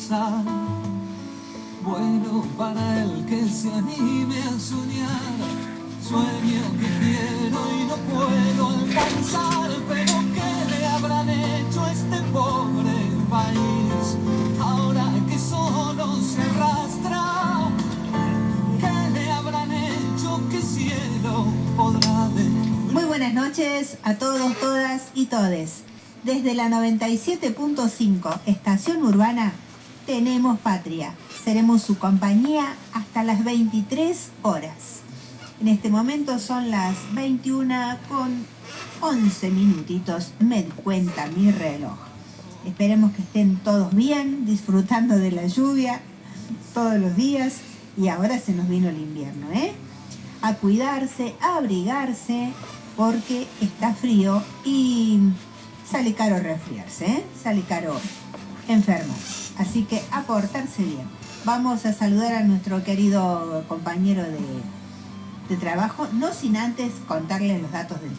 pasar. Bueno para el que se anime a soñar, sueño que quiero y no puedo alcanzar, pero ¿qué le habrán hecho a este pobre país? Ahora que solo se arrastra, ¿qué le habrán hecho? ¿Qué cielo podrá destruir? Muy buenas noches a todos, todas y todes. Desde la 97.5 Estación Urbana tenemos patria. Seremos su compañía hasta las 23 horas. En este momento son las 21:11 minutitos. Me di cuenta mi reloj. Esperemos que estén todos bien, disfrutando de la lluvia todos los días. Y ahora se nos vino el invierno, a cuidarse, a abrigarse, porque está frío y sale caro resfriarse, sale caro enfermar. Así que a portarse bien. Vamos a saludar a nuestro querido compañero de trabajo, no sin antes contarles los datos del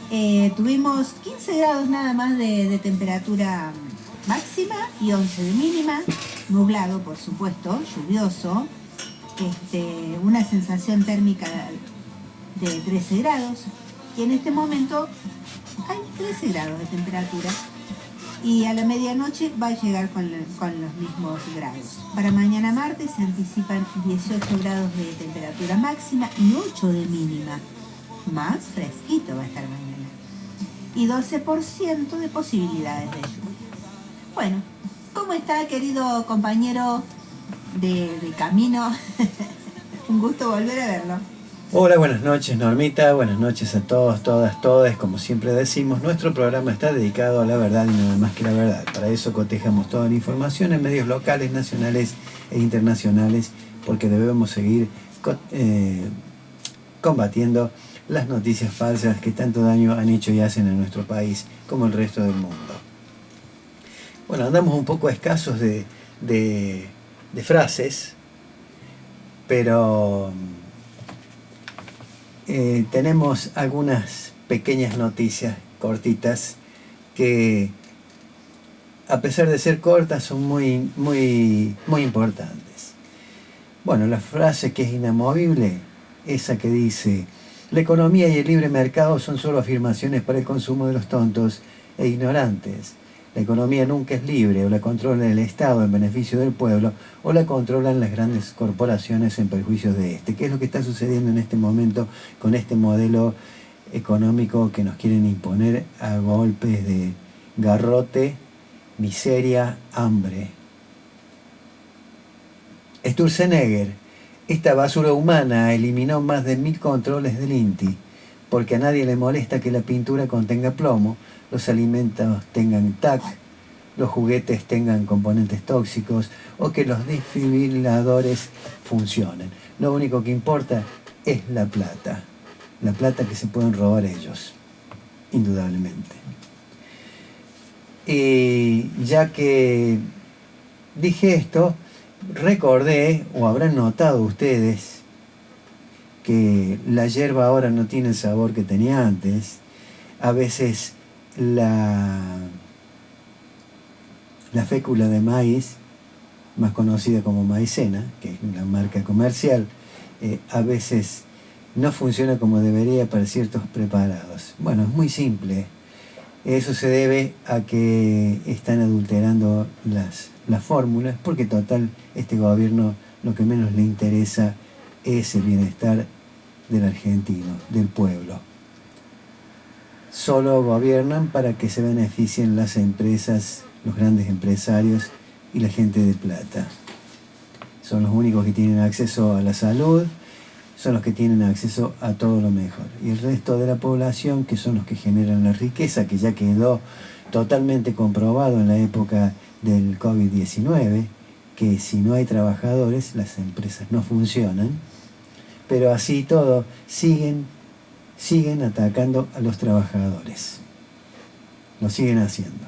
tiempo. Tuvimos 15 grados nada más de temperatura máxima y 11 de mínima, nublado por supuesto, lluvioso, una sensación térmica de 13 grados y en este momento hay 13 grados de temperatura y a la medianoche va a llegar con los mismos grados. Para mañana martes se anticipan 18 grados de temperatura máxima y 8 de mínima. Más fresquito va a estar mañana. Y 12% de posibilidades de lluvia. Bueno, ¿cómo está, querido compañero de camino? Un gusto volver a verlo. Hola, buenas noches Normita, buenas noches a todos, todas, todes. Como siempre decimos, nuestro programa está dedicado a la verdad y nada más que la verdad. Para eso cotejamos toda la información en medios locales, nacionales e internacionales, porque debemos seguir combatiendo las noticias falsas que tanto daño han hecho y hacen a nuestro país como el resto del mundo. Bueno, andamos un poco escasos de frases, pero tenemos algunas pequeñas noticias cortitas que, a pesar de ser cortas, son muy, muy, muy importantes. Bueno, la frase que es inamovible, esa que dice: la economía y el libre mercado son solo afirmaciones para el consumo de los tontos e ignorantes. La economía nunca es libre, o la controla el Estado en beneficio del pueblo, o la controlan las grandes corporaciones en perjuicio de este. ¿Qué es lo que está sucediendo en este momento con este modelo económico que nos quieren imponer a golpes de garrote, miseria, hambre? Sturzenegger: esta basura humana eliminó más de 1000 controles del INTI, porque a nadie le molesta que la pintura contenga plomo, los alimentos tengan TAC, los juguetes tengan componentes tóxicos o que los desfibriladores funcionen. Lo único que importa es la plata que se pueden robar ellos, indudablemente. Y ya que dije esto, recordé, o habrán notado ustedes, que la yerba ahora no tiene el sabor que tenía antes. A veces la fécula de maíz, más conocida como maicena, que es la marca comercial, a veces no funciona como debería para ciertos preparados. Bueno, es muy simple. Eso se debe a que están adulterando las fórmulas, porque total, este gobierno lo que menos le interesa es el bienestar del argentino, del pueblo. Solo gobiernan para que se beneficien las empresas, los grandes empresarios y la gente de plata. Son los únicos que tienen acceso a la salud, son los que tienen acceso a todo lo mejor. Y el resto de la población, que son los que generan la riqueza, que ya quedó totalmente comprobado en la época del COVID-19, que si no hay trabajadores, las empresas no funcionan. Pero así todo, siguen atacando a los trabajadores. Lo siguen haciendo.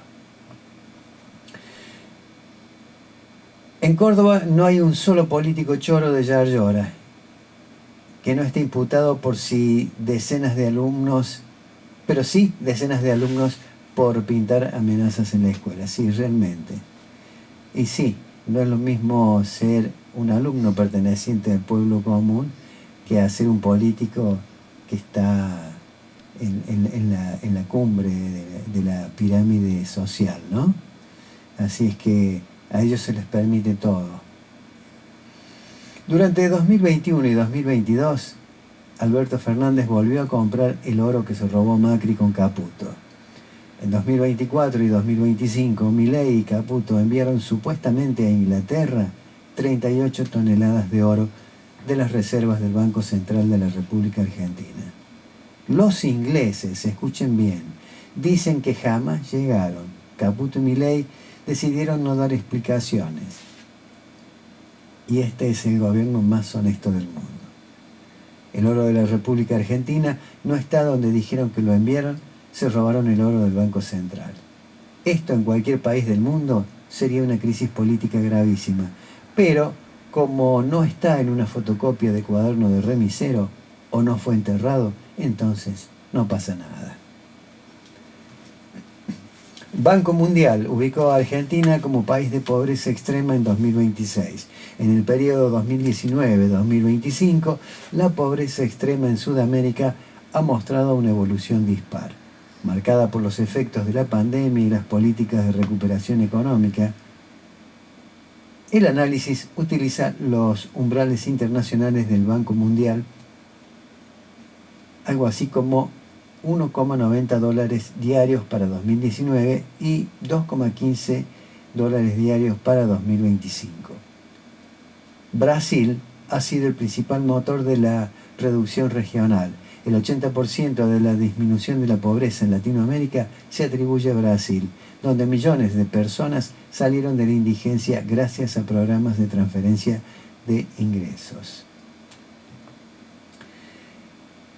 En Córdoba no hay un solo político choro de Yar Llora que no esté imputado por decenas de alumnos por pintar amenazas en la escuela. Sí, realmente. Y sí, no es lo mismo ser un alumno perteneciente al pueblo común que a ser un político que está en la cumbre de la pirámide social, ¿no? Así es que a ellos se les permite todo. Durante 2021 y 2022, Alberto Fernández volvió a comprar el oro que se robó Macri con Caputo. En 2024 y 2025, Milei y Caputo enviaron supuestamente a Inglaterra 38 toneladas de oro de las reservas del Banco Central de la República Argentina. Los ingleses, escuchen bien, dicen que jamás llegaron. Caputo y Milei decidieron no dar explicaciones. Y este es el gobierno más honesto del mundo. El oro de la República Argentina no está donde dijeron que lo enviaron, se robaron el oro del Banco Central. Esto en cualquier país del mundo sería una crisis política gravísima, pero como no está en una fotocopia de cuaderno de remisero o no fue enterrado, entonces no pasa nada. Banco Mundial ubicó a Argentina como país de pobreza extrema en 2026. En el periodo 2019-2025, la pobreza extrema en Sudamérica ha mostrado una evolución dispar, marcada por los efectos de la pandemia y las políticas de recuperación económica. El análisis utiliza los umbrales internacionales del Banco Mundial, algo así como $1,90 diarios para 2019 y $2,15 diarios para 2025. Brasil ha sido el principal motor de la reducción regional. El 80% de la disminución de la pobreza en Latinoamérica se atribuye a Brasil, donde millones de personas salieron de la indigencia gracias a programas de transferencia de ingresos.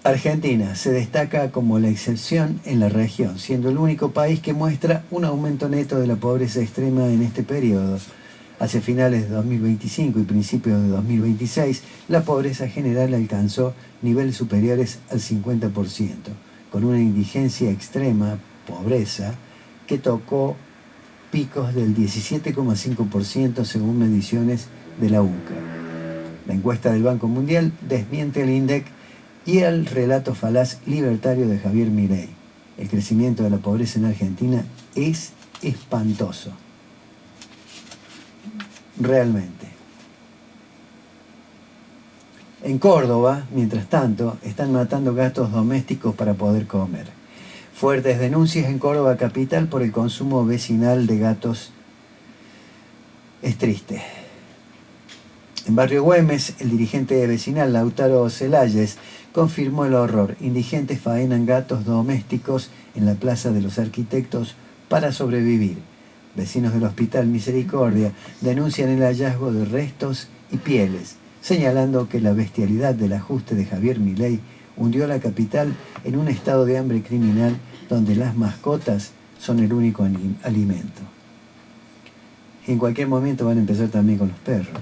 Argentina se destaca como la excepción en la región, siendo el único país que muestra un aumento neto de la pobreza extrema en este periodo. Hacia finales de 2025 y principios de 2026, la pobreza general alcanzó niveles superiores al 50%, con una indigencia extrema, pobreza, que tocó picos del 17,5% según mediciones de la UCA. La encuesta del Banco Mundial desmiente el INDEC y el relato falaz libertario de Javier Milei. El crecimiento de la pobreza en Argentina es espantoso. Realmente. En Córdoba, mientras tanto, están matando gatos domésticos para poder comer. Fuertes denuncias en Córdoba capital por el consumo vecinal de gatos. Es triste. En Barrio Güemes, el dirigente vecinal Lautaro Celayes confirmó el horror. Indigentes faenan gatos domésticos en la Plaza de los Arquitectos para sobrevivir. Vecinos del Hospital Misericordia denuncian el hallazgo de restos y pieles, señalando que la bestialidad del ajuste de Javier Milei hundió a la capital en un estado de hambre criminal donde las mascotas son el único alimento. Y en cualquier momento van a empezar también con los perros.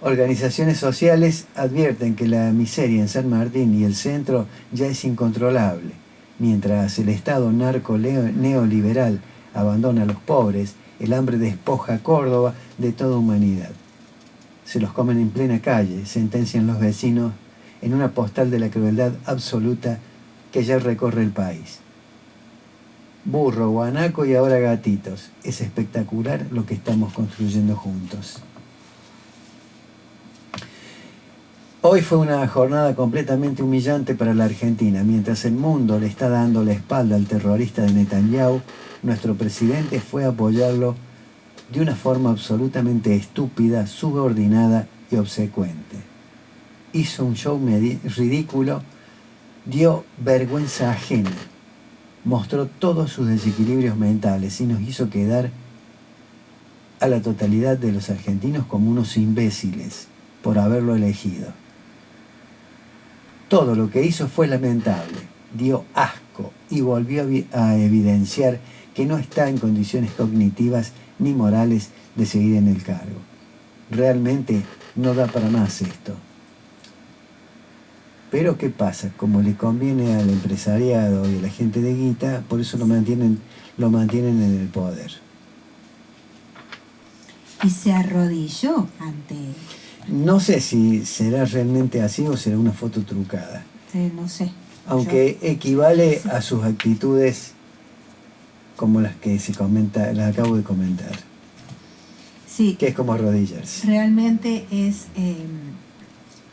Organizaciones sociales advierten que la miseria en San Martín y el centro ya es incontrolable. Mientras el Estado neoliberal abandona a los pobres, el hambre despoja a Córdoba de toda humanidad. Se los comen en plena calle, sentencian los vecinos en una postal de la crueldad absoluta que ya recorre el país. Burro, guanaco y ahora gatitos. Es espectacular lo que estamos construyendo juntos. Hoy fue una jornada completamente humillante para la Argentina. Mientras el mundo le está dando la espalda al terrorista de Netanyahu, nuestro presidente fue a apoyarlo de una forma absolutamente estúpida, subordinada y obsecuente. Hizo un show ridículo, dio vergüenza ajena, mostró todos sus desequilibrios mentales y nos hizo quedar a la totalidad de los argentinos como unos imbéciles por haberlo elegido. Todo lo que hizo fue lamentable, dio asco y volvió a evidenciar que no está en condiciones cognitivas ni morales de seguir en el cargo. Realmente no da para más esto. Pero ¿qué pasa? Como le conviene al empresariado y a la gente de guita, por eso lo mantienen en el poder. y se arrodilló ante él. No sé si será realmente así o será una foto trucada. No sé. Aunque equivale Sí. a sus actitudes como las que las acabo de comentar. Sí. Que es como arrodillarse. Realmente es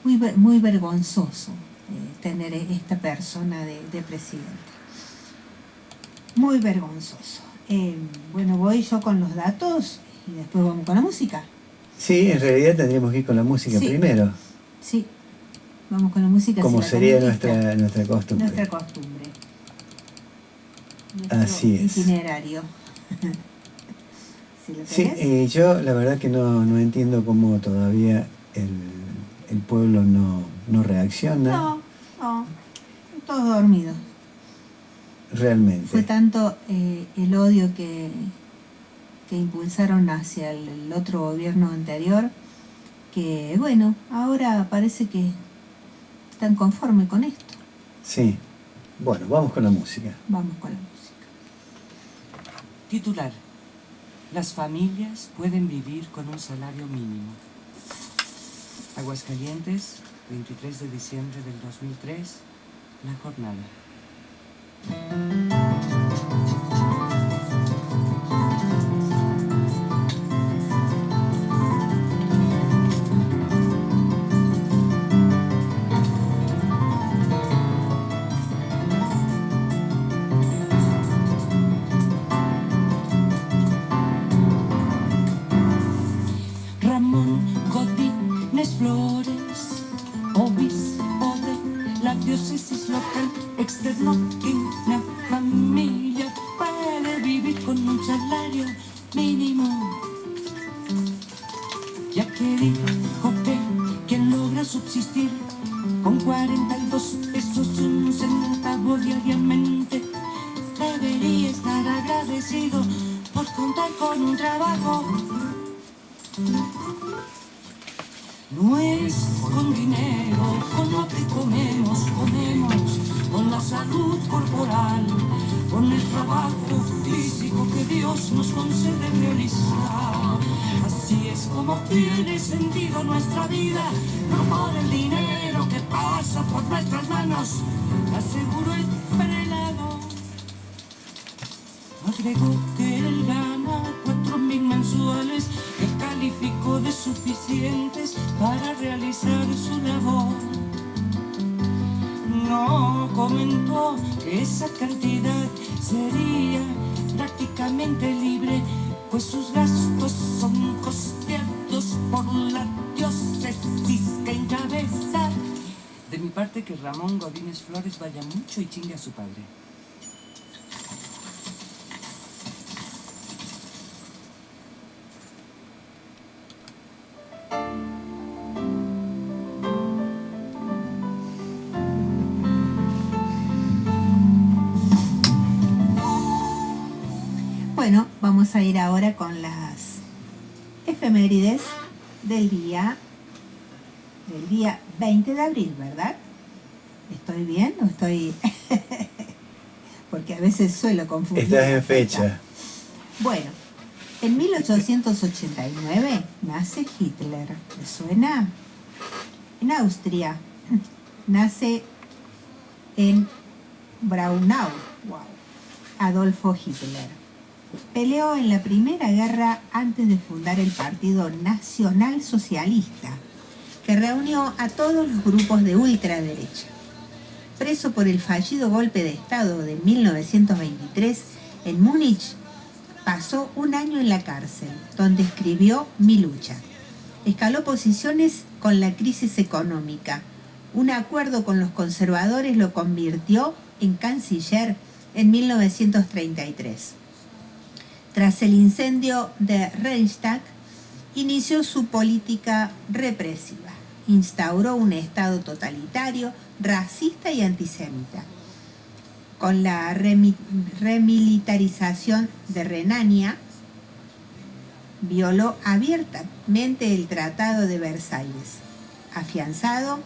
muy vergonzoso tener esta persona de presidente. Muy vergonzoso. Bueno, voy yo con los datos y después vamos con la música. Sí, en realidad tendríamos que ir con la música Sí. primero. Sí, vamos con la música. Como si sería la tenés nuestra costumbre. nuestra costumbre. Nuestro Así es. itinerario. ¿Sí lo Sí, tenés? yo la verdad que no entiendo cómo todavía el pueblo no reacciona. No, todos dormidos. Realmente. Fue tanto el odio que impulsaron hacia el otro gobierno anterior que, bueno, ahora parece que están conformes con esto. Sí. Bueno, vamos con la música. Vamos con la música. Titular. Las familias pueden vivir con un salario mínimo. Aguascalientes, 23 de diciembre del 2003, La Jornada. Ramón Godínez Flores, obispo de la diócesis local, externo que una familia puede vivir con un salario mínimo, ya que dijo que quien logra subsistir con 42 pesos un centavo diariamente debería estar agradecido por contar con un trabajo. No es con dinero, con lo que comemos, con la salud corporal, con el trabajo físico que Dios nos concede realizar. Así es como tiene sentido nuestra vida, no por el dinero que pasa por nuestras manos, aseguró el prelado. Agregó que él gana 4.000 mensuales, que calificó de suficientes para realizar su labor. No comentó que esa cantidad sería prácticamente libre, pues sus gastos son costeados por la diócesis que encabeza. De mi parte, que Ramón Godínez Flores vaya mucho y chingue a su padre. Bueno, vamos a ir ahora con las efemérides del día 20 de abril, ¿verdad? ¿Estoy bien o estoy...? Porque a veces suelo confundir. Estás la en fecha. Bueno, en 1889 nace Hitler. ¿Le suena? En Austria. Nace en Braunau, wow, Adolfo Hitler. Peleó en la Primera Guerra antes de fundar el Partido Nacional Socialista, que reunió a todos los grupos de ultraderecha. Preso por el fallido golpe de Estado de 1923 en Múnich, pasó un año en la cárcel, donde escribió Mi lucha. Escaló posiciones con la crisis económica. Un acuerdo con los conservadores lo convirtió en canciller en 1933. Tras el incendio de Reichstag, inició su política represiva. Instauró un Estado totalitario, racista y antisemita. Con la remilitarización de Renania, violó abiertamente el Tratado de Versalles, afianzado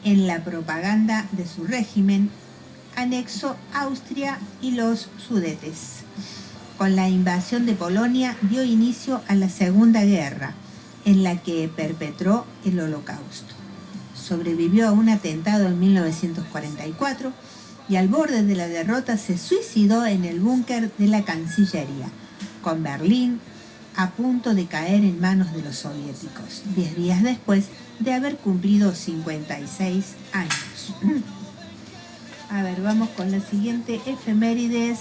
en la propaganda de su régimen, anexó Austria y los Sudetes. Con la invasión de Polonia dio inicio a la Segunda Guerra, en la que perpetró el Holocausto. Sobrevivió a un atentado en 1944 y al borde de la derrota se suicidó en el búnker de la Cancillería, con Berlín a punto de caer en manos de los soviéticos, 10 días después de haber cumplido 56 años. A ver, vamos con la siguiente efemérides.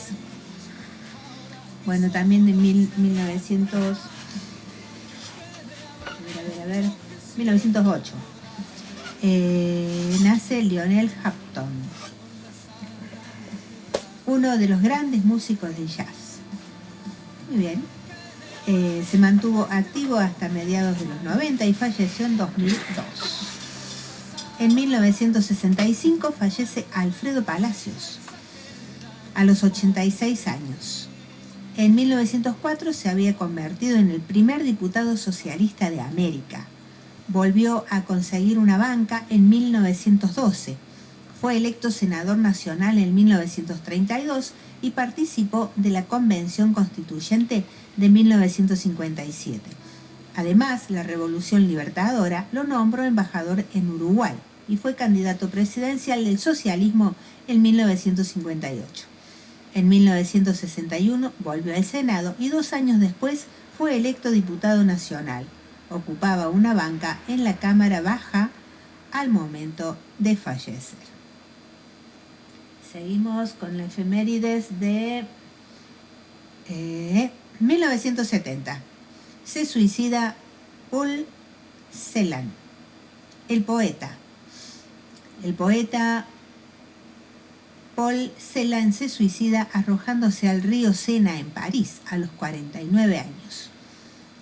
Bueno, también de 1908. Nace Lionel Hampton, uno de los grandes músicos de jazz. Muy bien. Se mantuvo activo hasta mediados de los 90 y falleció en 2002. En 1965 fallece Alfredo Palacios, a los 86 años. En 1904 se había convertido en el primer diputado socialista de América. Volvió a conseguir una banca en 1912. Fue electo senador nacional en 1932 y participó de la Convención Constituyente de 1957. Además, la Revolución Libertadora lo nombró embajador en Uruguay y fue candidato presidencial del socialismo en 1958. En 1961 volvió al Senado y 2 años después fue electo diputado nacional. Ocupaba una banca en la Cámara Baja al momento de fallecer. Seguimos con la efemérides de 1970. Se suicida Paul Celan, el poeta. El poeta Paul Celan se suicida arrojándose al río Sena en París a los 49 años.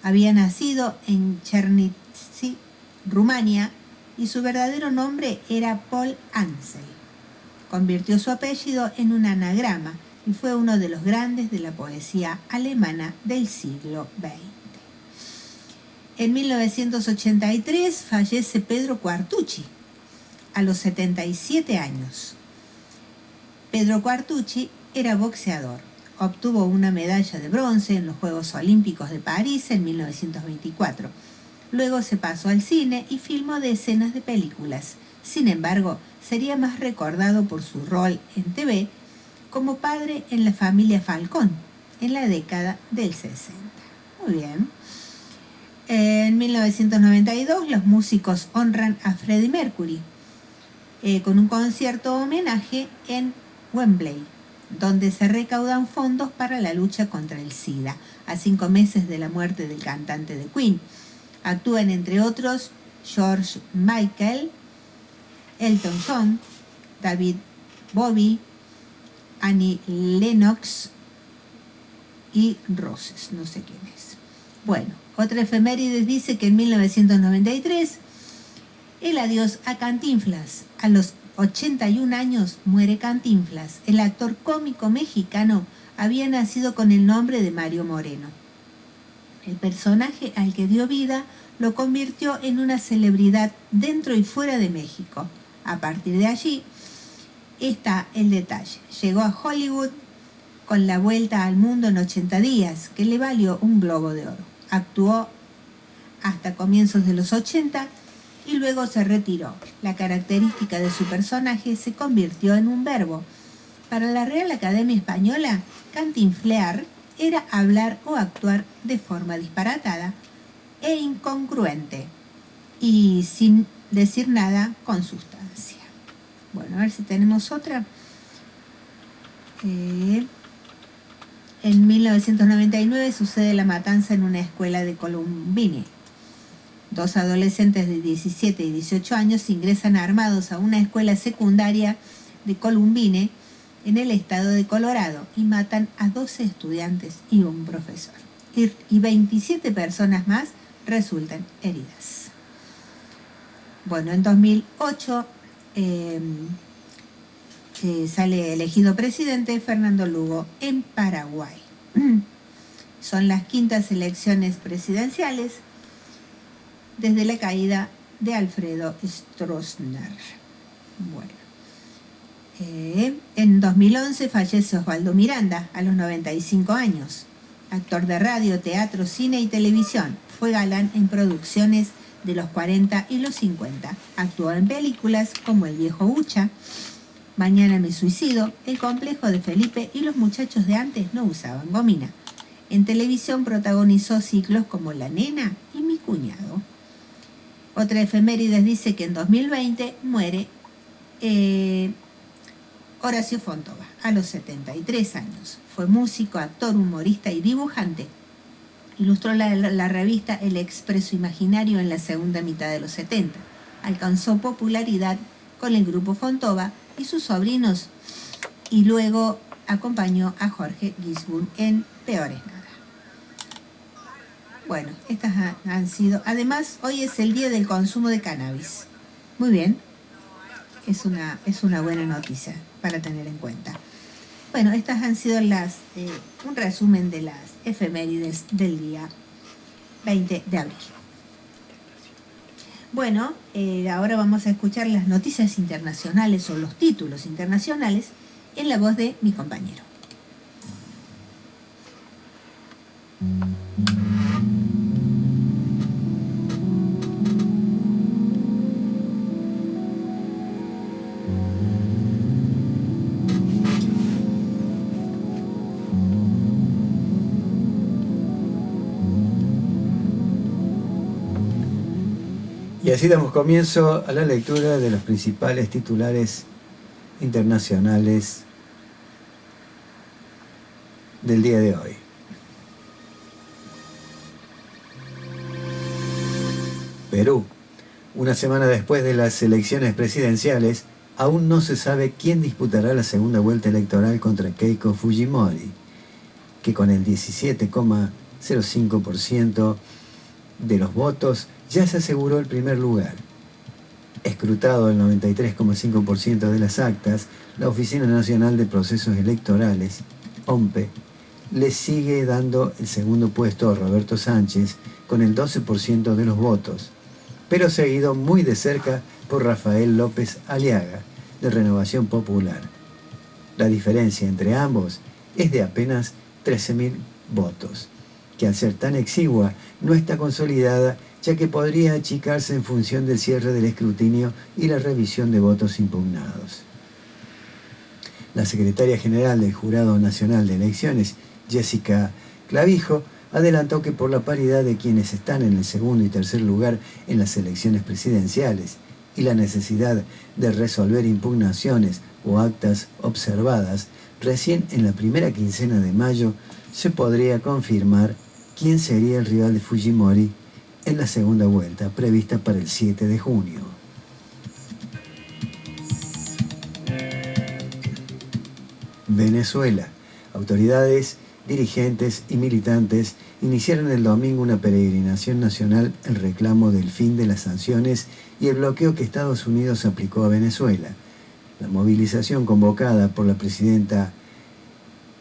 Había nacido en Chernivtsi, Rumania, y su verdadero nombre era Paul Ansel. Convirtió su apellido en un anagrama y fue uno de los grandes de la poesía alemana del siglo XX. En 1983 fallece Pedro Quartucci, a los 77 años. Pedro Quartucci era boxeador. Obtuvo una medalla de bronce en los Juegos Olímpicos de París en 1924. Luego se pasó al cine y filmó decenas de películas. Sin embargo, sería más recordado por su rol en TV como padre en La familia Falcón, en la década del 60. Muy bien. En 1992 los músicos honran a Freddie Mercury con un concierto homenaje en Wembley, donde se recaudan fondos para la lucha contra el SIDA, a 5 meses de la muerte del cantante de Queen. Actúan entre otros George Michael, Elton John, David Bowie, Annie Lennox y Roses, no sé quién es. Bueno, otra efeméride dice que en 1993 el adiós a Cantinflas. A los 81 años muere Cantinflas. El actor cómico mexicano había nacido con el nombre de Mario Moreno. El personaje al que dio vida lo convirtió en una celebridad dentro y fuera de México. A partir de allí está el detalle. Llegó a Hollywood con La vuelta al mundo en 80 días, que le valió un Globo de Oro. Actuó hasta comienzos de los 80 y luego se retiró. La característica de su personaje se convirtió en un verbo. Para la Real Academia Española, cantinflear era hablar o actuar de forma disparatada e incongruente y sin decir nada con sustancia. Bueno, a ver si tenemos otra. En 1999 sucede la matanza en una escuela de Columbine. 2 adolescentes de 17 y 18 años ingresan armados a una escuela secundaria de Columbine en el estado de Colorado y matan a 12 estudiantes y un profesor. Y 27 personas más resultan heridas. Bueno, en 2008 sale elegido presidente Fernando Lugo en Paraguay. Son las 5ª elecciones presidenciales desde la caída de Alfredo Stroessner. Bueno, En 2011 fallece Osvaldo Miranda, a los 95 años. Actor de radio, teatro, cine y televisión. Fue galán en producciones de los 40 y los 50. Actuó en películas como El viejo Ucha, Mañana me suicido, El complejo de Felipe y Los muchachos de antes no usaban gomina. En televisión protagonizó ciclos como La nena y Mi cuñado. Otra efemérides dice que en 2020 muere Horacio Fontova, a los 73 años. Fue músico, actor, humorista y dibujante. Ilustró la revista El Expreso Imaginario en la segunda mitad de los 70. Alcanzó popularidad con el grupo Fontova y sus sobrinos, y luego acompañó a Jorge Gisburn en Peor es nada. Bueno, estas han sido... Además, hoy es el día del consumo de cannabis. Muy bien, es una buena noticia para tener en cuenta. Bueno, estas han sido un resumen de las efemérides del día 20 de abril. Bueno, ahora vamos a escuchar las noticias internacionales o los títulos internacionales en la voz de mi compañero. Y así damos comienzo a la lectura de los principales titulares internacionales del día de hoy. Perú. Una semana después de las elecciones presidenciales, aún no se sabe quién disputará la segunda vuelta electoral contra Keiko Fujimori, que con el 17,05% de los votos ya se aseguró el primer lugar. Escrutado el 93,5% de las actas, la Oficina Nacional de Procesos Electorales, OMPE, le sigue dando el segundo puesto a Roberto Sánchez con el 12% de los votos, pero seguido muy de cerca por Rafael López Aliaga, de Renovación Popular. La diferencia entre ambos es de apenas 13.000 votos, que al ser tan exigua no está consolidada, ya que podría achicarse en función del cierre del escrutinio y la revisión de votos impugnados. La secretaria general del Jurado Nacional de Elecciones, Jessica Clavijo, adelantó que por la paridad de quienes están en el segundo y tercer lugar en las elecciones presidenciales y la necesidad de resolver impugnaciones o actas observadas, recién en la primera quincena de mayo se podría confirmar quién sería el rival de Fujimori en la segunda vuelta, prevista para el 7 de junio. Venezuela. Autoridades, dirigentes y militantes iniciaron el domingo una peregrinación nacional en reclamo del fin de las sanciones y el bloqueo que Estados Unidos aplicó a Venezuela. La movilización convocada por la presidenta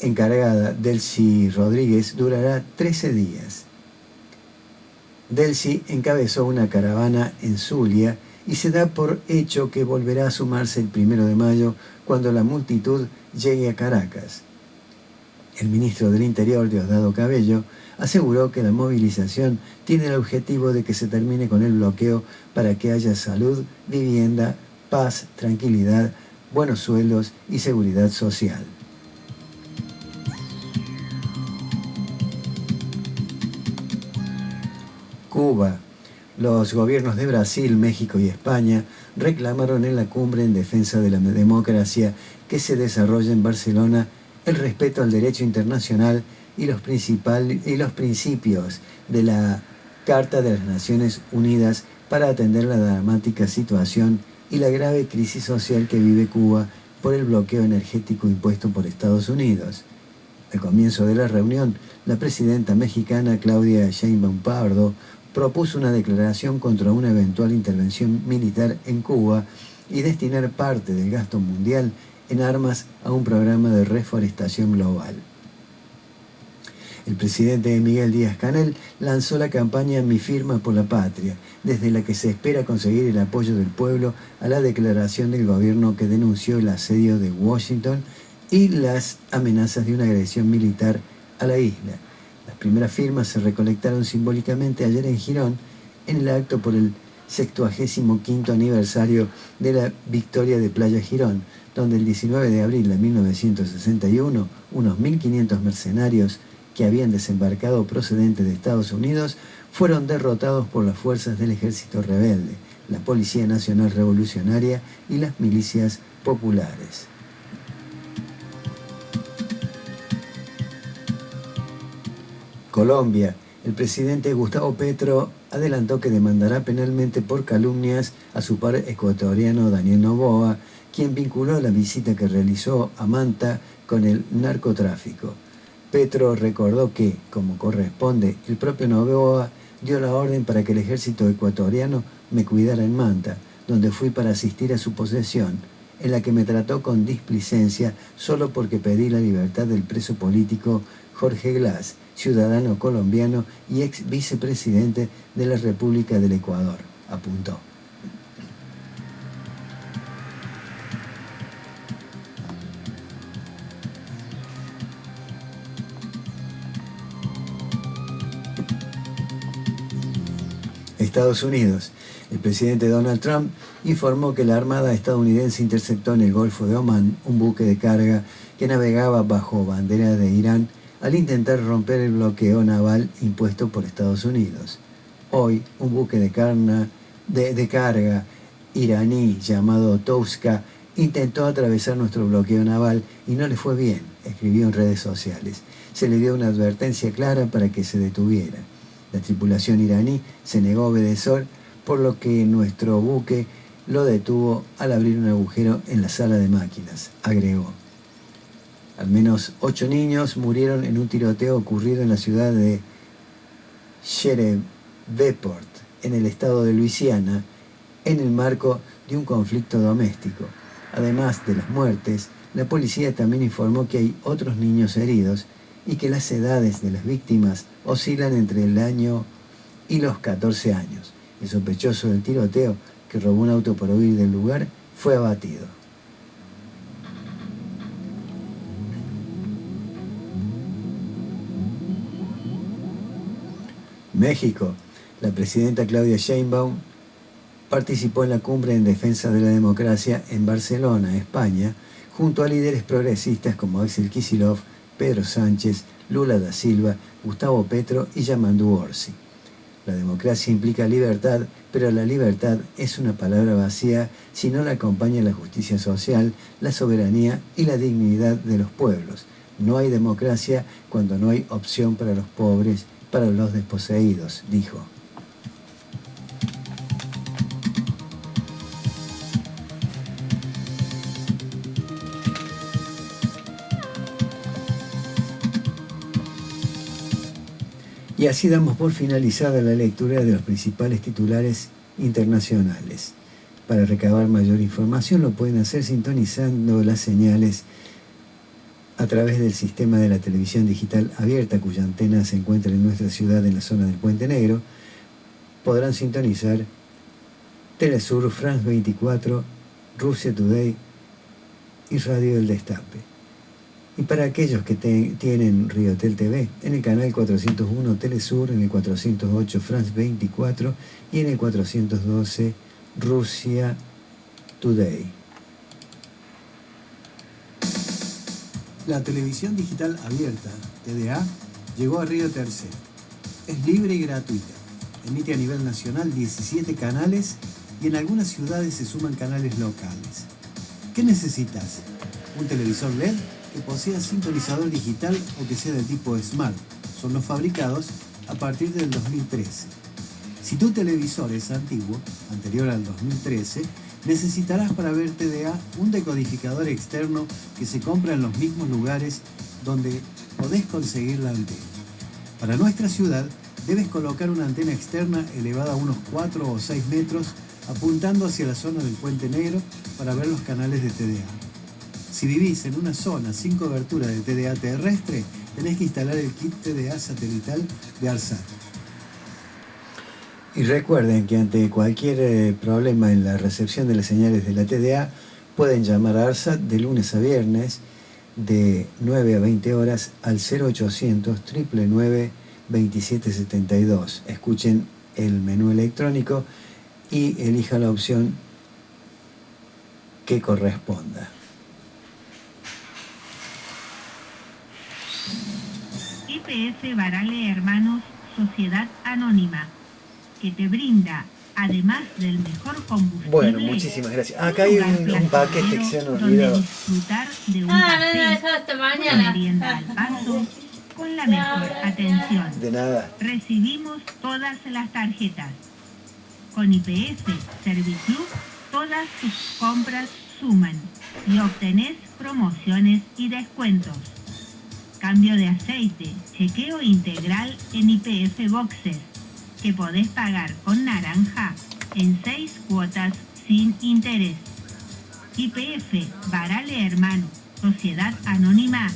encargada, Delcy Rodríguez, durará 13 días. Delcy encabezó una caravana en Zulia y se da por hecho que volverá a sumarse el 1 de mayo cuando la multitud llegue a Caracas. El ministro del Interior, Diosdado Cabello, aseguró que la movilización tiene el objetivo de que se termine con el bloqueo para que haya salud, vivienda, paz, tranquilidad, buenos sueldos y seguridad social. Cuba. Los gobiernos de Brasil, México y España reclamaron en la cumbre en defensa de la democracia que se desarrolla en Barcelona el respeto al derecho internacional y los principios de la Carta de las Naciones Unidas para atender la dramática situación y la grave crisis social que vive Cuba por el bloqueo energético impuesto por Estados Unidos. Al comienzo de la reunión, la presidenta mexicana Claudia Sheinbaum Pardo propuso una declaración contra una eventual intervención militar en Cuba y destinar parte del gasto mundial en armas a un programa de reforestación global. El presidente Miguel Díaz-Canel lanzó la campaña Mi Firma por la Patria, desde la que se espera conseguir el apoyo del pueblo a la declaración del gobierno que denunció el asedio de Washington y las amenazas de una agresión militar a la isla. Las primeras firmas se recolectaron simbólicamente ayer en Girón, en el acto por el 75º aniversario de la victoria de Playa Girón, donde el 19 de abril de 1961, unos 1.500 mercenarios que habían desembarcado procedentes de Estados Unidos fueron derrotados por las fuerzas del ejército rebelde, la Policía Nacional Revolucionaria y las milicias populares. Colombia. El presidente Gustavo Petro adelantó que demandará penalmente por calumnias a su par ecuatoriano Daniel Noboa, quien vinculó la visita que realizó a Manta con el narcotráfico. Petro recordó que, como corresponde, el propio Noboa dio la orden para que el ejército ecuatoriano me cuidara en Manta, donde fui para asistir a su posesión, en la que me trató con displicencia solo porque pedí la libertad del preso político Jorge Glass, ciudadano colombiano y ex vicepresidente de la República del Ecuador, apuntó. Estados Unidos. El presidente Donald Trump informó que la Armada estadounidense interceptó en el Golfo de Omán un buque de carga que navegaba bajo bandera de Irán al intentar romper el bloqueo naval impuesto por Estados Unidos. Hoy, un buque de carga iraní llamado Touska intentó atravesar nuestro bloqueo naval y no le fue bien, escribió en redes sociales. Se le dio una advertencia clara para que se detuviera. La tripulación iraní se negó a obedecer, por lo que nuestro buque lo detuvo al abrir un agujero en la sala de máquinas, agregó. Al menos 8 niños murieron en un tiroteo ocurrido en la ciudad de Shreveport, en el estado de Luisiana, en el marco de un conflicto doméstico. Además de las muertes, la policía también informó que hay otros niños heridos y que las edades de las víctimas oscilan entre el año y los 14 años. El sospechoso del tiroteo, que robó un auto por huir del lugar, fue abatido. México. La presidenta Claudia Sheinbaum participó en la cumbre en defensa de la democracia en Barcelona, España, junto a líderes progresistas como Axel Kicillof, Pedro Sánchez, Lula da Silva, Gustavo Petro y Yamandu Orsi. La democracia implica libertad, pero la libertad es una palabra vacía si no la acompaña la justicia social, la soberanía y la dignidad de los pueblos. No hay democracia cuando no hay opción para los pobres, para los desposeídos, dijo. Y así damos por finalizada la lectura de los principales titulares internacionales. Para recabar mayor información lo pueden hacer sintonizando las señales a través del sistema de la televisión digital abierta, cuya antena se encuentra en nuestra ciudad en la zona del Puente Negro. Podrán sintonizar Telesur, France 24, Rusia Today y Radio El Destape. Y para aquellos que tienen Riotel TV, en el canal 401 Telesur, en el 408 France 24 y en el 412 Rusia Today. La televisión digital abierta, TDA, llegó a Río Tercero. Es libre y gratuita. Emite a nivel nacional 17 canales y en algunas ciudades se suman canales locales. ¿Qué necesitas? ¿Un televisor LED? Que posea sintonizador digital o que sea del tipo Smart. Son los fabricados a partir del 2013. Si tu televisor es antiguo, anterior al 2013, necesitarás para ver TDA un decodificador externo que se compra en los mismos lugares donde podés conseguir la antena. Para nuestra ciudad, debes colocar una antena externa elevada a unos 4 o 6 metros, apuntando hacia la zona del Puente Negro para ver los canales de TDA. Si vivís en una zona sin cobertura de TDA terrestre, tenés que instalar el kit TDA satelital de ARSAT. Y recuerden que ante cualquier problema en la recepción de las señales de la TDA, pueden llamar a ARSAT de lunes a viernes de 9 a 20 horas al 0800 999 2772. Escuchen el menú electrónico y elijan la opción que corresponda. YPF Barale Hermanos, Sociedad Anónima, que te brinda, además del mejor combustible, Bueno, muchísimas gracias. Acá hay un paquete que se han olvidado. Disfrutar de un café o merienda al paso con la mejor atención. De nada. Recibimos todas las tarjetas. Con YPF Serviclub, todas tus compras suman y obtenés promociones y descuentos. Cambio de aceite, chequeo integral en YPF Boxes, que podés pagar con naranja en 6 cuotas sin interés. YPF Barale Hermano, Sociedad Anónima,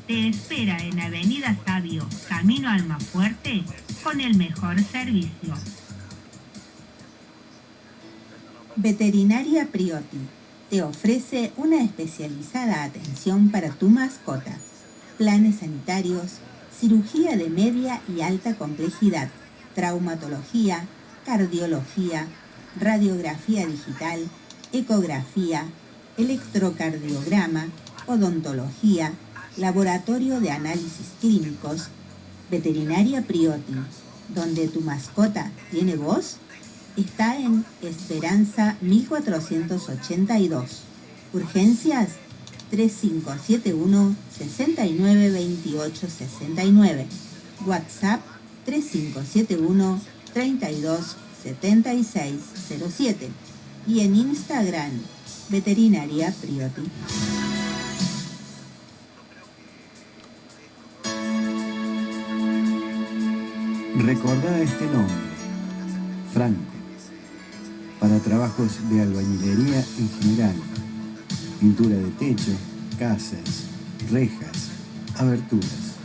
te espera en Avenida Sabio, Camino Almafuerte, con el mejor servicio. Veterinaria Priotti te ofrece una especializada atención para tu mascota. Planes sanitarios, cirugía de media y alta complejidad, traumatología, cardiología, radiografía digital, ecografía, electrocardiograma, odontología, laboratorio de análisis clínicos. Veterinaria Priotti, donde tu mascota tiene voz, está en Esperanza 1482. Urgencias 3571 69 28 69. WhatsApp 3571 32 76 07. Y en Instagram, Veterinaria Priotti. Recordá este nombre, Franco, para trabajos de albañilería en general, pintura de techo, casas, rejas, aberturas.